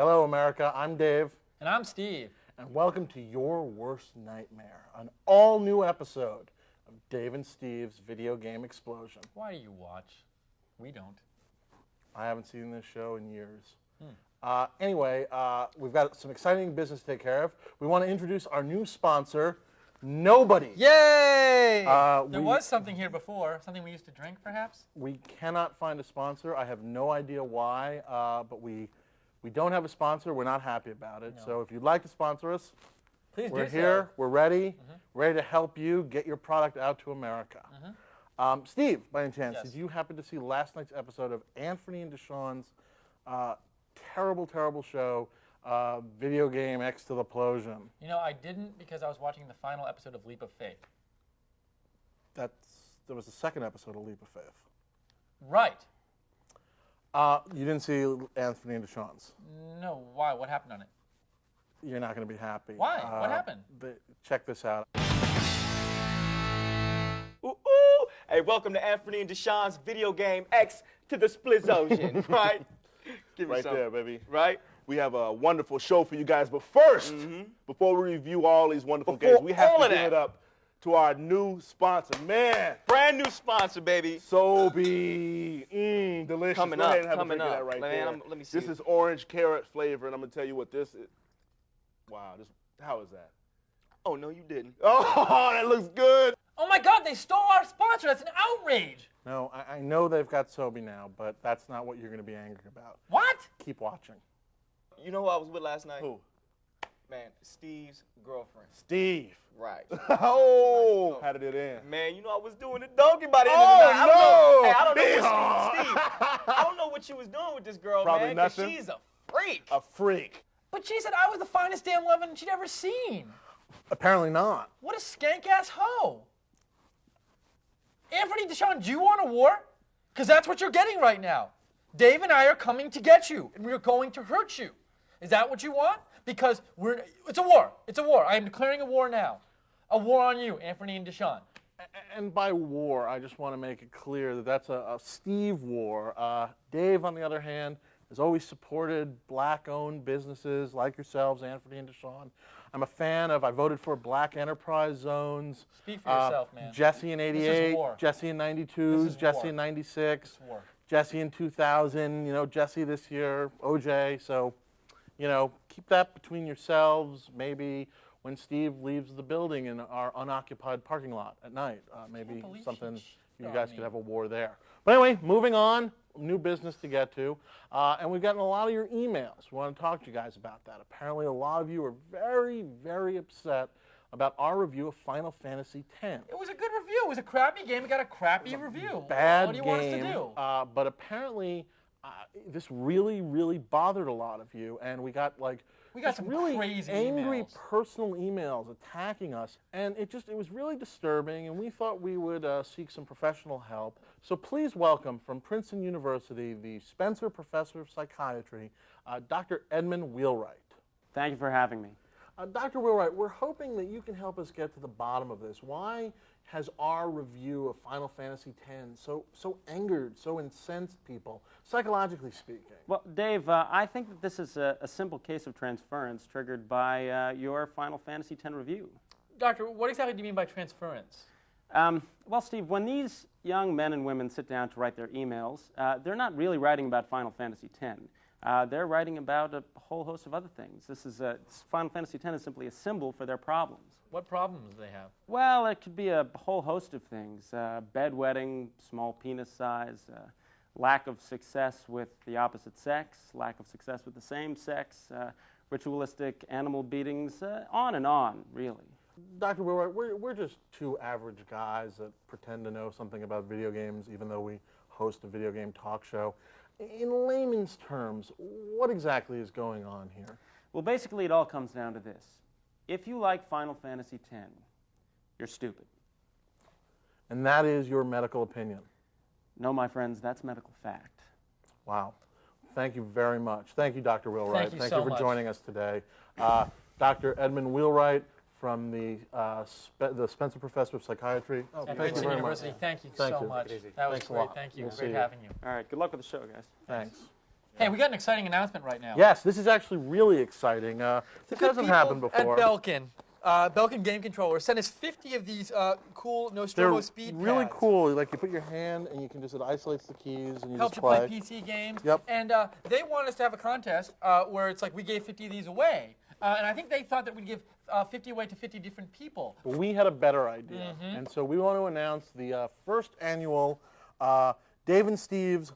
Hello, America. I'm Dave. And I'm Steve. And welcome to Your Worst Nightmare, an all-new episode of Dave and Steve's Video Game Explosion. Why do you watch? We don't. I haven't seen this show in years. Anyway, we've got some exciting business to take care of. We want to introduce our new sponsor, Nobody. Yay! There was something here before, something we used to drink, perhaps? We cannot find a sponsor. I have no idea why, but we don't have a sponsor. We're not happy about it. No. So if you'd like to sponsor us, please we're do here. So. We're ready. Ready to help you get your product out to America. Steve, by any chance, did you happen to see last night's episode of Anthony and Deshawn's terrible, terrible show, Video Game X to the Plosion? You know, I didn't because I was watching the final episode of Leap of Faith. There was the second episode of Leap of Faith. Right. You didn't see Anthony and Deshawn's? No. Why? What happened on it? You're not going to be happy. Why? What happened? Check this out. Ooh, ooh. Hey, welcome to Anthony and Deshawn's Video Game X to the Splizosion, right? Give me right some. there, baby. Right? We have a wonderful show for you guys, but first, before we review all these wonderful games, we have to give it up to our new sponsor. Man, brand new sponsor, baby. Sobe. Delicious. Coming Go ahead up, and have coming a drink up. of that right Man, there. let me see This it. is orange carrot flavor, and I'm gonna tell you what this is. Wow, how is that? Oh, no, you didn't. Oh, that looks good. Oh my God, they stole our sponsor. That's an outrage. No, I know they've got Sobe now, but that's not what you're going to be angry about. What? Keep watching. You know who I was with last night? Who? Man, Steve's girlfriend. Steve. Right. Oh, how did it end? Man, you know I was doing the donkey by the end Oh, of the night. no. I don't know Steve, I don't know what you was doing with this girl, Probably man, 'cause nothing. she's a freak. A freak. But she said I was the finest damn lovin' she'd ever seen. Apparently not. What a skank-ass hoe. Anthony Deshawn, do you want a war? Because that's what you're getting right now. Dave and I are coming to get you, and we're going to hurt you. Is that what you want? Because it's a war. It's a war. I am declaring a war now. A war on you, Anthony and Deshawn. And by war, I just want to make it clear that that's a Steve war. Dave, on the other hand, has always supported black-owned businesses like yourselves, Anthony and Deshawn. I'm a fan of, I voted for black enterprise zones. Speak for yourself, man. Jesse in 88, war. Jesse in 92, Jesse war. in 96, war. Jesse in 2000, Jesse this year, OJ. So, keep that between yourselves. Maybe when Steve leaves the building in our unoccupied parking lot at night, maybe something you guys could have a war there. But anyway, moving on, new business to get to. And we've gotten a lot of your emails. We want to talk to you guys about that. Apparently, a lot of you are very, very upset about our review of Final Fantasy X. It was a good review. It was a crappy game. It got a crappy review. Bad what do you game, want us to do? But apparently, this really, really bothered a lot of you, and we got some really crazy angry emails. personal emails attacking us, and it was really disturbing, and we thought we would seek some professional help. So please welcome from Princeton University, the Spencer Professor of Psychiatry, Dr. Edmund Wheelwright. Thank you for having me. Dr. Wheelwright, we're hoping that you can help us get to the bottom of this. Why has our review of Final Fantasy X so angered, so incensed people, psychologically speaking? Well, Dave, I think that this is a simple case of transference triggered by your Final Fantasy X review. Doctor, what exactly do you mean by transference? Well, Steve, when these young men and women sit down to write their emails, they're not really writing about Final Fantasy X. They're writing about a whole host of other things. Final Fantasy X is simply a symbol for their problems. What problems do they have? Well, it could be a whole host of things. Bedwetting, small penis size, lack of success with the opposite sex, lack of success with the same sex, ritualistic animal beatings, on and on, really. Dr. Wheelwright, we're just two average guys that pretend to know something about video games, even though we host a video game talk show. In layman's terms, what exactly is going on here? Well, basically, it all comes down to this. If you like Final Fantasy X, you're stupid. And that is your medical opinion? No, my friends, that's medical fact. Wow. Thank you very much. Thank you, Dr. Wheelwright. Thank you so for much. joining us today. Dr. Edmund Wheelwright from the Spencer Professor of Psychiatry. At Thank you Princeton very University, much. thank you Thank so you. much. Take it easy. That was Thanks a great. lot. Thank you. We'll see Great you. having you. All right, good luck with the show, guys. Thanks. Hey, we got an exciting announcement right now. Yes, this is actually really exciting. This Good hasn't happened people before. At Belkin Game Controller sent us 50 of these cool They're Nostromo speed really pads. cool. Like you put your hand and you can it isolates the keys and you Helps just you play. play PC games. Yep. And they want us to have a contest where it's like we gave 50 of these away. And I think they thought that we'd give 50 away to 50 different people. But we had a better idea. And so we want to announce the first annual Dave and Steve's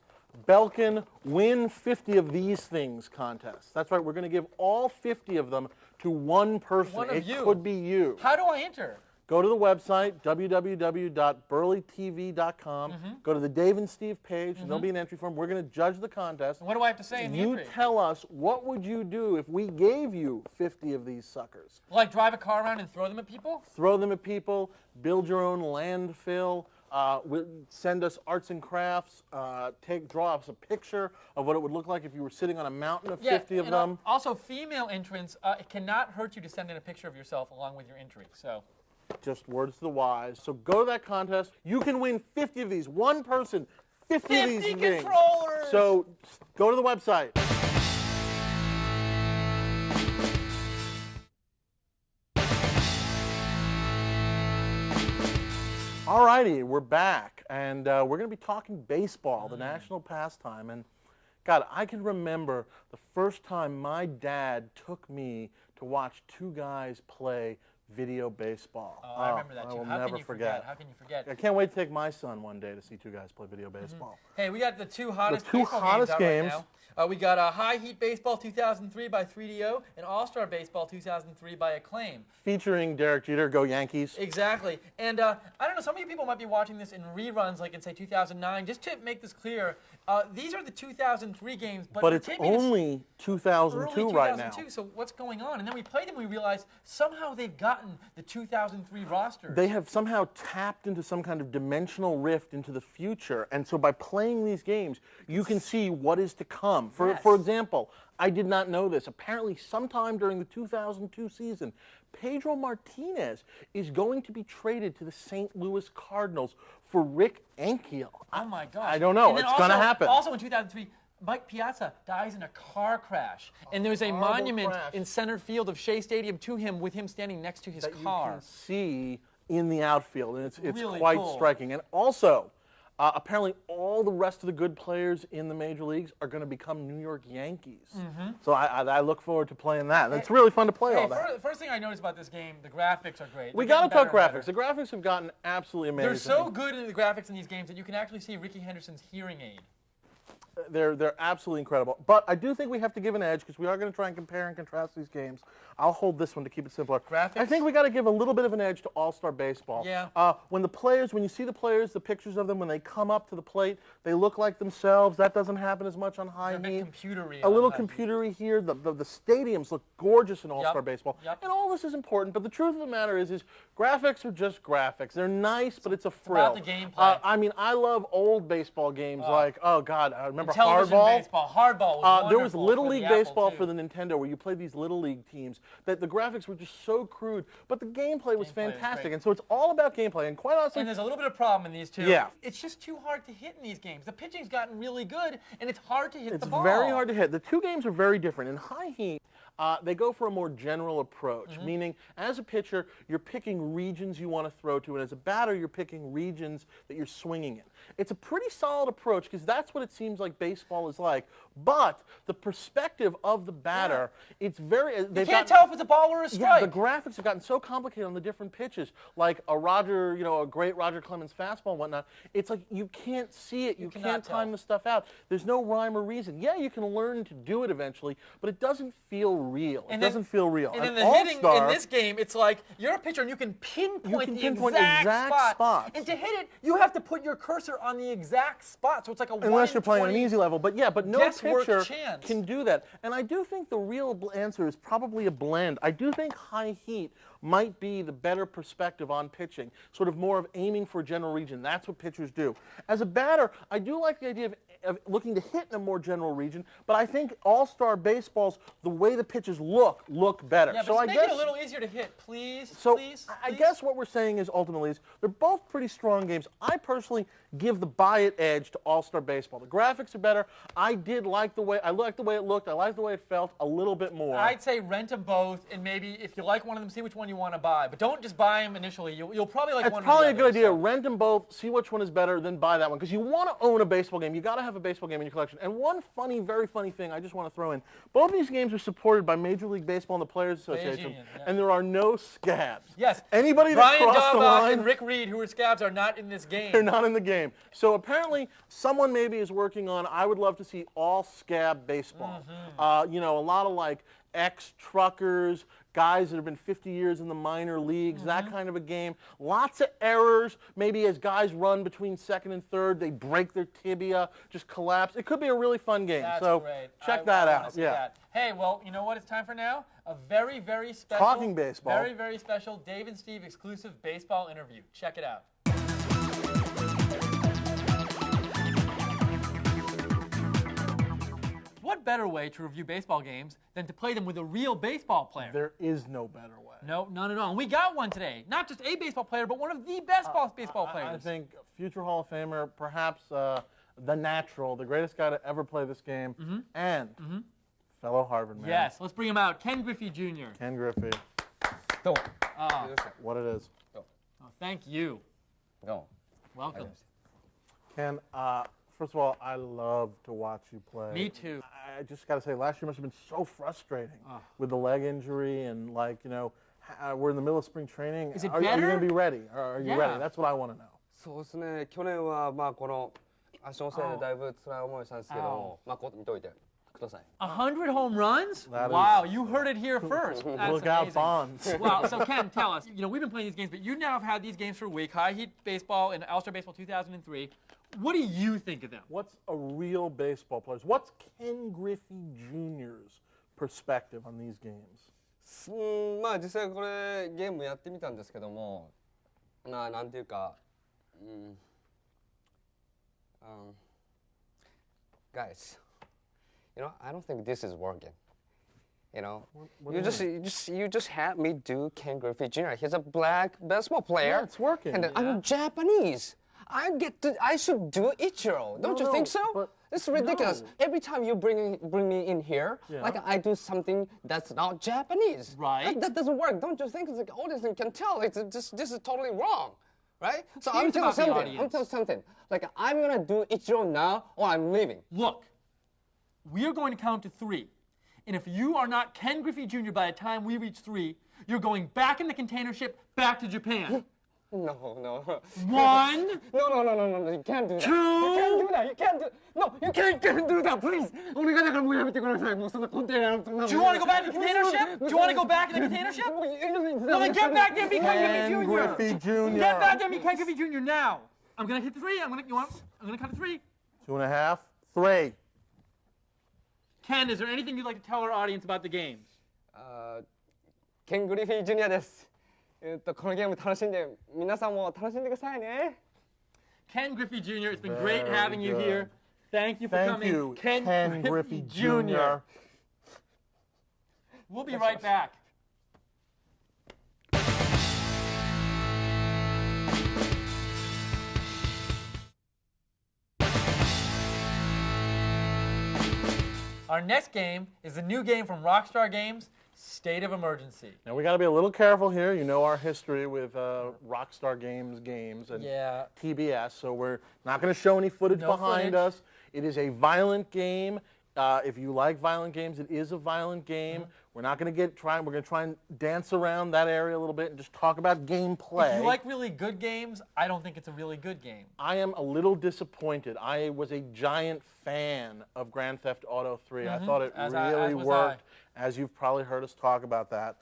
Belkin Win 50 of These Things contest. That's right. We're going to give all 50 of them to one person. One of it you. could be you. How do I enter? Go to the website, www.burleytv.com. Go to the Dave and Steve page, and there'll be an entry form. We're going to judge the contest. And what do I have to say in the You entry? tell us, what would you do if we gave you 50 of these suckers? Like drive a car around and throw them at people? Throw them at people, build your own landfill, send us arts and crafts, draw us a picture of what it would look like if you were sitting on a mountain of 50 of and them. Also, female entrants, it cannot hurt you to send in a picture of yourself along with your entry. So, Just words to the wise. So go to that contest. You can win 50 of these. One person, 50 of these 50 things. controllers! So go to the website. Alrighty, we're back, and we're going to be talking baseball, the national pastime. And God, I can remember the first time my dad took me to watch two guys play video baseball. I remember that I too. will How never can you forget. How can you forget? I can't wait to take my son one day to see two guys play video baseball. Hey, we got the two hottest two baseball hottest games games. out right now. We got High Heat Baseball 2003 by 3DO and All-Star Baseball 2003 by Acclaim. Featuring Derek Jeter, go Yankees. Exactly. And I don't know, some of you people might be watching this in reruns like in, say, 2009. Just to make this clear, these are the 2003 games, But it's taping this only 2002 early right now. 2002, so what's going on? And then we played them and we realized somehow they've gotten the 2003 rosters. They have somehow tapped into some kind of dimensional rift into the future. And so by playing these games, you can see what is to come. For example, I did not know this. Apparently, sometime during the 2002 season, Pedro Martinez is going to be traded to the St. Louis Cardinals for Rick Ankiel. Oh my gosh. I don't know. And then It's going to happen. Also in 2003, Mike Piazza dies in a car crash. And there's a horrible monument crash. in center field of Shea Stadium to him with him standing next to his that you car. can see in the outfield, and it's Really quite cool. striking. And also, apparently, all the rest of the good players in the major leagues are going to become New York Yankees. So I look forward to playing that. It's really fun to play all that. First thing I noticed about this game, the graphics are great. We They're got to getting talk better and graphics. better. The graphics have gotten absolutely amazing. They're so good in the graphics in these games that you can actually see Ricky Henderson's hearing aid. They're absolutely incredible. But I do think we have to give an edge because we are going to try and compare and contrast these games. I'll hold this one to keep it simpler. Graphics? I think we got to give a little bit of an edge to All-Star Baseball. Yeah. When you see the players, the pictures of them, when they come up to the plate, they look like themselves. That doesn't happen as much on High They're a Heat. bit computery A on little High Heat. computery here. The stadiums look gorgeous in All-Star Baseball. Yep. And all this is important, but the truth of the matter is graphics are just graphics. They're nice, but it's a about thrill. the gameplay. I mean, I love old baseball games like, oh God, I remember Television Hardball. baseball. Hardball was There was wonderful Little for the League Apple Baseball II. for the Nintendo where you played these Little League teams that the graphics were just so crude, but the gameplay was Gameplay was fantastic. great. And so it's all about gameplay. And quite honestly, And there's a little bit of problem in these two. Yeah. It's just too hard to hit in these games. The pitching's gotten really good, and it's hard to hit it's the ball. very hard to hit. The two games are very different. In High Heat, they go for a more general approach, meaning as a pitcher, you're picking regions you want to throw to, and as a batter, you're picking regions that you're swinging in. It's a pretty solid approach because that's what it seems like baseball is like. But the perspective of the batter, it's very. You can't tell if it's a ball or a strike. Yeah, the graphics have gotten so complicated on the different pitches, like a great Roger Clemens fastball and whatnot. It's like you can't see it, you cannot can't tell. time the stuff out. There's no rhyme or reason. Yeah, you can learn to do it eventually, but it doesn't feel real. It doesn't feel real. And An then the hitting in all-star- this game, it's like you're a pitcher and you can pinpoint, pinpoint the exact exact spot. spots. And to hit it, you have to put your cursor on the exact spot. So it's like a Unless you're playing on an 1 in 20 easy level, but no guesswork pitcher chance. can do that. And I do think the real answer is probably a blend. I do think High Heat might be the better perspective on pitching, sort of more of aiming for general region. That's what pitchers do. As a batter, I do like the idea of looking to hit in a more general region, but I think all-star baseballs, the way the pitches look better. Yeah, but so just I make guess it a little easier to hit, please. so please. I guess what we're saying is ultimately is they're both pretty strong games. I personally give the buy it edge to All-Star Baseball. The graphics are better. I liked the way it looked. I liked the way it felt a little bit more. I'd say rent them both, and maybe if you like one of them, see which one you want to buy. But don't just buy them initially. You'll probably like It's one. probably or a the good other, idea. so. Rent them both, see which one is better, then buy that one. Because you want to own a baseball game. You got to have a baseball game in your collection. And one very funny thing I just want to throw in: both these games are supported by Major League Baseball and the Players Association, Union, yeah. and there are no scabs. Yes. Anybody that Brian crossed the Daubach line, and Rick Reed, who are scabs, are not in this game. they're not in the game. So apparently, someone maybe is working on. I would love to see all scab baseball. Mm-hmm. A lot of like ex-truckers, guys that have been 50 years in the minor leagues, that kind of a game. Lots of errors. Maybe as guys run between second and third, they break their tibia, just collapse. It could be a really fun game. That's so great. check I that wanna out. see Yeah. that. Hey, well, you know what it's time for now? A very, very special, Talking baseball. very, very special Dave and Steve exclusive baseball interview. Check it out. What better way to review baseball games than to play them with a real baseball player? There is no better way. No, none at all. And we got one today. Not just a baseball player, but one of the best baseball players. I think future Hall of Famer, perhaps the natural, the greatest guy to ever play this game, and fellow Harvard man. Yes, let's bring him out. Ken Griffey Jr. Ken Griffey. どうも What it is. Oh, thank you. ど Welcome. Ken, first of all, I love to watch you play. Me too. I just got to say, last year must have been so frustrating with the leg injury and, we're in the middle of spring training. Is it are you better? going to be ready? Are you Yeah. ready? That's what I want to know. そうですね、去年はまあこの足のせいでだいぶ辛い思いをしたんですけども、まあこう見といてください。 100 home runs? That is- Wow, you heard it here first. That's Look out, amazing. Bonds. Wow, so Ken, tell us, we've been playing these games, but you now have had these games for a week, High Heat Baseball and All-Star Baseball 2003. What do you think of them? What's a real baseball player? What's Ken Griffey Jr.'s perspective on these games? まあ実際これゲームやってみたんですけども、なんていうか、guys, I don't think this is working. What You do you just had me do Ken Griffey Jr. He's a black baseball player. Yeah, it's working. And I'm Japanese. I should do Ichiro. Don't you No, think so? but- It's ridiculous. no. Every time you bring me in here, Yeah. like I do something that's not Japanese. Right. That doesn't work. Don't you think? It's like audience can tell. This is totally wrong, right? So I'm Think telling about the something. audience. I'm telling something. Like I'm gonna do Ichiro now, or I'm leaving. Look, we are going to count to 3. And if you are not Ken Griffey Jr. by the time we reach 3, you're going back in the container ship back to Japan. No. 1, No, you can't do that. 2, You can't do that. You can't do. No, you can't do that, please. お願いだからもうやめてください。もうそんなコンテナ。 Do you want to go back in the container ship? Do you want to go back in the container ship? Well, then get back there and be Ken Ken Griffey Griffey Jr. Jr. Get back there and be Ken Griffey Jr. now. I'm going to hit the 3. I'm going to count to 3. 2.5, 3. Ken, is there anything you'd like to tell our audience about the games? ケン・グリフィー・ジュニアです。このゲーム楽しんで、皆さんも楽しんでくださいね。 Ken Griffey Jr., it's been great Very having you good. here. Thank you for Thank coming. you, Ken Griffey Jr. We'll be right back. Our next game is a new game from Rockstar Games, State of Emergency. Now we got to be a little careful here. You know our history with Rockstar games and Yeah. TBS, so we're not going to show any footage No behind footage. us. It is a violent game. If you like violent games, it is a violent game. We're not going to we're going to try and dance around that area a little bit and just talk about gameplay. If you like really good games, I don't think it's a really good game. I am a little disappointed. I was a giant fan of Grand Theft Auto 3. I thought it As really was worked, as you've probably heard us talk about that.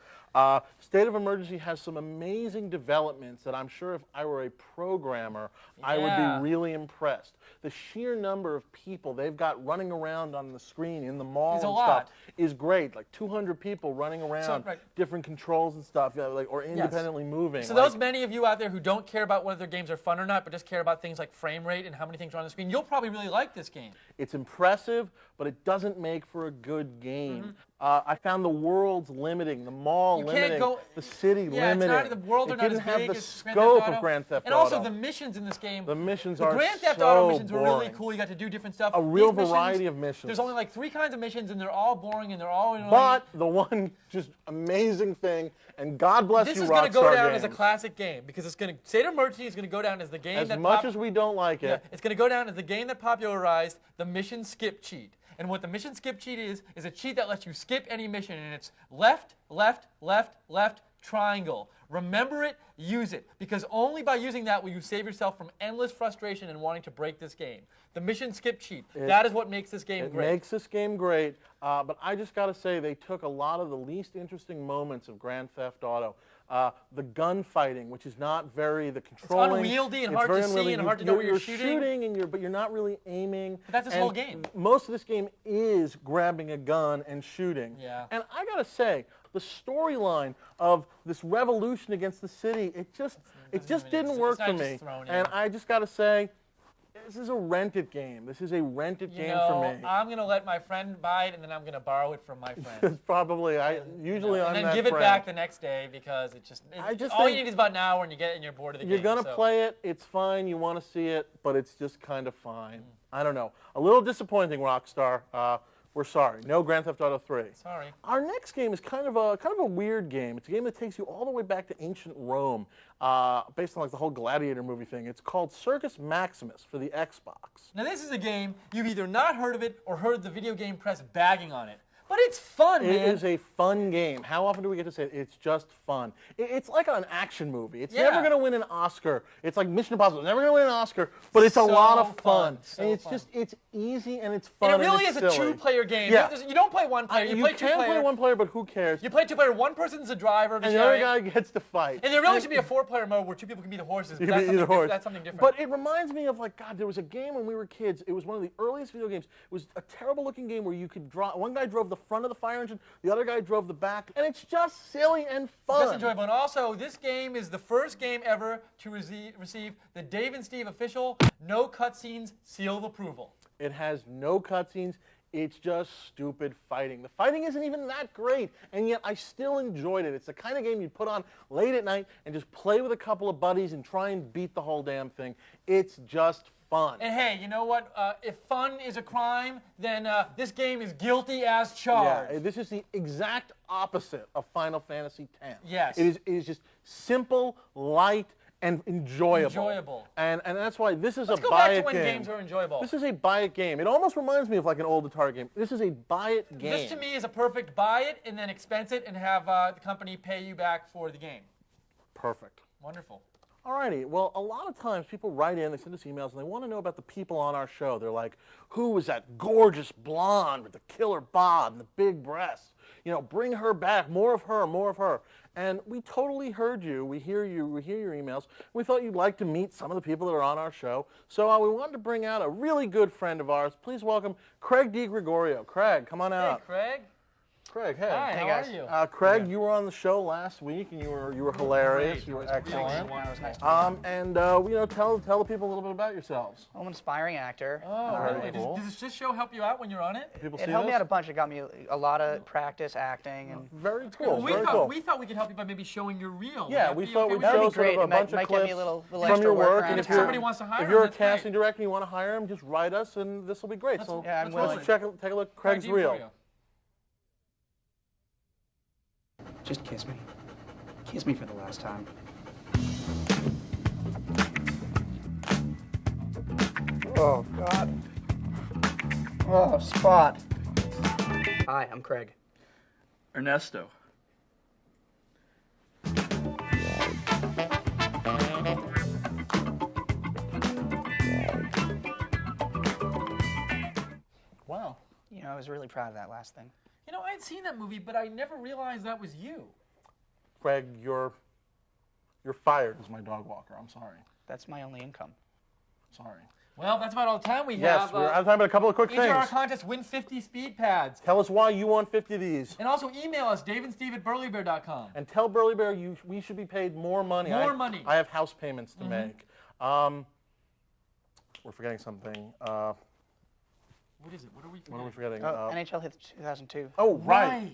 State of Emergency has some amazing developments that I'm sure if I were a programmer, I would Yeah. be really impressed. The sheer number of people they've got running around on the screen in the mall It's a and lot. stuff is great. Like 200 people running around, So, right. different controls and stuff, or independently moving. So those many of you out there who don't care about whether games are fun or not, but just care about things like frame rate and how many things are on the screen, you'll probably really like this game. It's impressive, but it doesn't make for a good game. I found the worlds limiting, the mall You limiting, can't go. the city Yeah, limiting. it's not, the world are it not didn't as have big the as Grand Theft scope Auto. of Grand Theft And Auto. also the missions in this game. The missions the are Grand Theft so Auto missions were really boring. cool. You got to do different stuff. A real These missions, variety of missions. There's only like 3 kinds of missions, and they're all boring and they're all annoying. But the one just amazing thing, and God bless this you, is going to go Rockstar down as a Games. classic game because it's going to State of Emergency is going to go down as the game As that much as we don't like it, it's going to go down as the game that popularized the mission skip cheat. And what the mission skip cheat is a cheat that lets you skip any mission, and it's left, left, left, left, triangle. Remember it, use it, because only by using that will you save yourself from endless frustration and wanting to break this game. The mission skip cheat, that is what makes this game it great. makes this game great. But I just got to say, they took a lot of the least interesting moments of Grand Theft Auto. The gunfighting, which is not very the controlling. unwieldy and it's hard very to see unwieldy. and hard to know where you're shooting, but you're not really aiming. But that's this And whole game. Most of this game is grabbing a gun and shooting. Yeah. And I gotta say, the storyline of this revolution against the city, it just didn't it's work not for just me. thrown in. And I just gotta say, this is a rented game. This is a rented You game know, for me. I'm going to let my friend buy it, and then I'm going to borrow it from my friend. It's probably usually I'm and then that give it friend. back the next day because I just all you think need is about an hour and you get it and you're bored of the You're game. gonna so. play it. It's fine. You want to see it, but it's just kind of fine. I don't know. A little disappointing, Rockstar. We're sorry. No Grand Theft Auto 3. Sorry. Our next game is kind of a weird game. It's a game that takes you all the way back to ancient Rome, based on like the whole Gladiator movie thing. It's called Circus Maximus for the Xbox. Now this is a game you've either not heard of it or heard the video game press bagging on it. But it's fun, man. It is a fun game. How often do we get to say it? It's just fun. It's like an action movie. It's never Yeah. going to win an Oscar. It's like Mission Impossible. It's never going to win an Oscar, but it's a So lot of fun. fun. So And it's fun. it's easy and it's fun. And it really and is it's a silly. two-player game. Yeah. You don't play one player. You You play can two-player. play one player, but who cares? You play two-player. One person's the driver. And the other guy gets to fight. And there really should be a four-player mode where 2 people can be the horses. But You that's, can be something either horse. that's something different. But it reminds me of, like, God, there was a game when we were kids. It was one of the earliest video games. It was a terrible looking game where you could draw. One guy drove the front of the fire engine, the other guy drove the back, and it's just silly and fun. Just enjoyable. And also, this game is the first game ever to receive the Dave and Steve official no cutscenes seal of approval. It has no cutscenes. It's just stupid fighting. The fighting isn't even that great, and yet I still enjoyed it. It's the kind of game you'd put on late at night and just play with a couple of buddies and try and beat the whole damn thing. It's just fun. And hey, you know what? If fun is a crime, then this game is guilty as charged. Yeah, this is the exact opposite of Final Fantasy X. Yes. It is just simple, light, and enjoyable. Enjoyable. And that's why this is Let's a go buy back to it when game. games were enjoyable. This is a buy it game. It almost reminds me of like an old Atari game. This is a buy it game. This to me is a perfect buy it and then expense it and have the company pay you back for the game. Perfect. Wonderful. Alrighty, well, a lot of times people write in, they send us emails, and they want to know about the people on our show. They're like, who is that gorgeous blonde with the killer bob and the big breasts? You know, bring her back, more of her, more of her. And we totally heard you. We hear you. We hear your emails. We thought you'd like to meet some of the people that are on our show. So we wanted to bring out a really good friend of ours. Please welcome Craig DiGregorio. Craig, come on Hey, out. Craig. Craig, hey. Hi, Hey, how guys. are you? Craig, you were on the show last week, and you were hilarious. You were excellent. And you know, tell the people a little bit about yourselves. I'm an aspiring actor. Oh, Very really? cool. Does this show help you out when you're on it? People It see helped me this? out a bunch. It got me a lot of practice acting, and Very cool. we Very thought cool. we thought we could help you by maybe showing your reel. Yeah, Would we that be thought okay we'd with That would show be sort great. of a It might- bunch of might get me clips a little from extra your work work. around And if town. somebody wants to hire if you're a him, that's great. casting director and you want to hire him, just write us, and this will be great. So Yeah, I'm Let's willing. roll let's it. take a look. Craig's Craig reel. DiGregorio. Just kiss me. Kiss me for the last time. oh god, oh Spot. Hi, I'm Craig. Ernesto. Wow. You know, I was really proud of that last thing. You know, I'd seen that movie, but I never realized that was you. Craig, you're fired as my dog walker. I'm sorry. That's my only income. Sorry. Well, that's about all the time we Yes, have. we're out of time, but a couple of quick Enter our things. contest, win 50 speed pads. Tell us why you want 50 of these. And also email us, daveandsteve@burlybear.com. And tell Burly Bear we should be paid more money. More money. I have house payments to make. We're forgetting something. What is it? What are we What are we forgetting? forgetting? NHL hits 2002. Oh, right.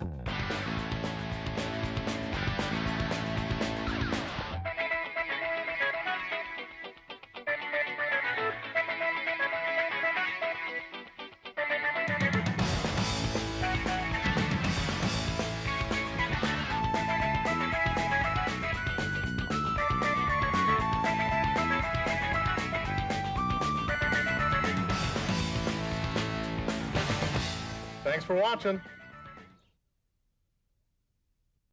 Thanks for watching.